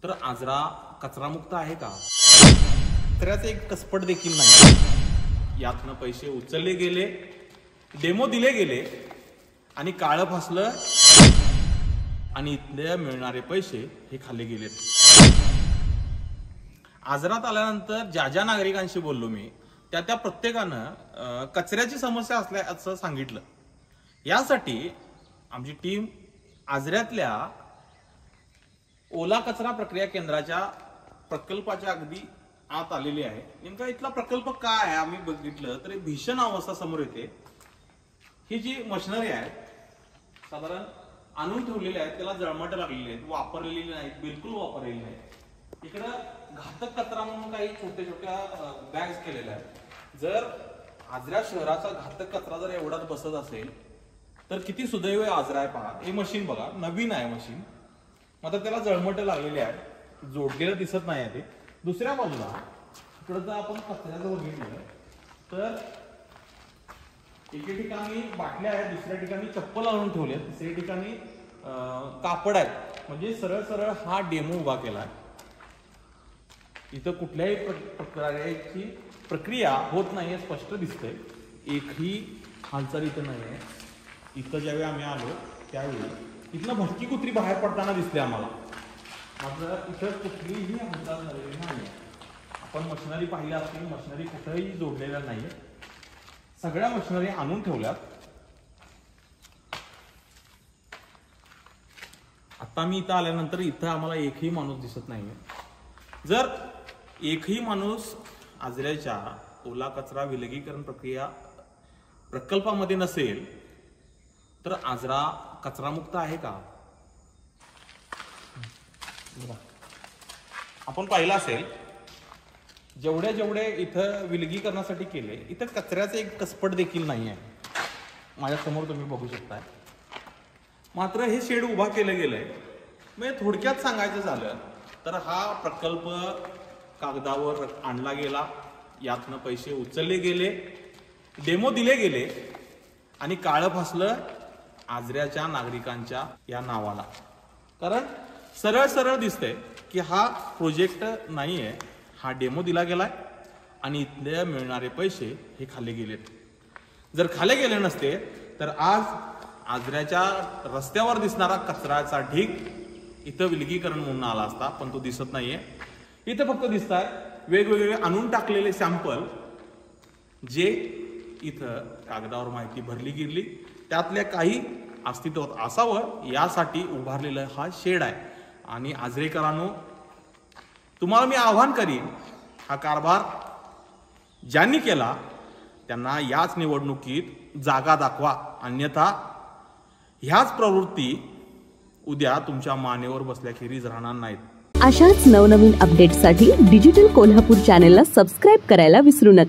तर आजरा कचरामुक्त आहे का? कचऱ्याचे एक कसपट देखील नाही। यातनं पैसे उचलले गेले, डेमो दिले गेले आणि काळं फासलं आणि इथले मिळणारे पैसे हे खाल्ले गेलेत। आजरात आल्यानंतर ज्या ज्या नागरिकांशी बोललो मी त्या प्रत्येकानं कचऱ्याची समस्या असल्याचं सांगितलं। यासाठी आमची टीम आजऱ्यातल्या ओला कचरा प्रक्रिया केंद्राच्या प्रकल्पाच्या अगदी आत आलेली आहे। नेमका इथला प्रकल्प काय आहे आम्ही बघितलं तर भीषण अवस्था समोर येते। ही जी मशिनरी आहे साधारण आणून ठेवलेली आहे, त्याला जळमट लागलेली आहेत, वापरलेली नाहीत, बिलकुल वापरलेली नाही। इकडं घातक कचरा म्हणून काही छोट्या छोट्या बॅग्स केलेल्या आहेत। जर आजरा शहराचा घातक कचरा जर एवढाच बसत असेल तर किती सुदैव आजरा आहे पहा। हे मशीन बघा, नवीन आहे मशीन, मात्र त्याला जळमट लागलेली आहे, जोडलेलं दिसत नाही आहे ते। दुसऱ्या बाजूला इकडं जर आपण कचऱ्याचं बघितलं तर एके ठिकाणी बाटल्या आहेत, दुसऱ्या ठिकाणी चप्पल आणून ठेवले, तिसऱ्या ठिकाणी कापड आहेत। म्हणजे सरळ सरळ हा डेमो उभा केला। इथं कुठल्याही प्रकारची प्रक्रिया होत नाही हे स्पष्ट दिसतंय। एकही हालचाल इथं नाही आहे। इथं ज्यावेळी आम्ही आलो त्यावेळी इथनं भटकी कुत्री बाहेर पडताना दिसले आम्हाला, मात्र इथं कुठलीही हालचाल झालेली नाही। आपण मशिनरी पाहिल्या असतील, मशिनरी कुठेही जोडलेल्या नाही, सगळ्या मशिनरी आणून ठेवल्यात। आता मी इथं आल्यानंतर इथं आम्हाला एकही माणूस दिसत नाहीये। जर एकही माणूस आजऱ्याच्या ओला कचरा विलगीकरण प्रक्रिया प्रकल्पामध्ये नसेल तर आजरा कचरामुक्त आहे का? आपण पाहिलं असेल जेवढे जेवढे इथं विलगीकरणासाठी केले, इथं कचऱ्याचे एक कसपट देखील नाही आहे। माझ्यासमोर तुम्ही बघू शकताय। मात्र हे शेड उभा केलं गेलंय। म्हणजे थोडक्यात सांगायचं झालं तर हा प्रकल्प कागदावर आणला गेला, यातनं पैसे उचलले गेले, डेमो दिले गेले आणि काळं फासलं आजऱ्याच्या नागरिकांच्या या नावाला। कारण सरळ सरळ दिसतंय की हा प्रोजेक्ट नाहीये, हा डेमो दिला गेलाय आणि इथले मिळणारे पैसे हे खाल्ले गेलेत। जर खाल्ले गेले नसते तर आज आजऱ्याच्या रस्त्यावर दिसणारा कचऱ्याचा ढीग इथं विलगीकरण म्हणून आला असता, पण तो दिसत नाहीये। इथं फक्त दिसतात वेगवेगळे आणून टाकलेले सॅम्पल, जे इथं कागदावर माहिती भरली गेली, त्यातल्या काही अस्तित्वात असावं यासाठी उभारलेला हा शेड आहे। आणि आजरेकरांनो, तुम्हाला मी आव्हान करीन, हा कारभार ज्यांनी केला त्यांना याच निवडणुकीत जागा दाखवा, अन्यथा ह्याच प्रवृत्ती उद्या तुमच्या मानेवर बसल्याखेरीज राहणार नाहीत। अशाच नवनवीन अपडेट्ससाठी डिजिटल कोल्हापूर चॅनेलला सबस्क्राईब करायला विसरू नका।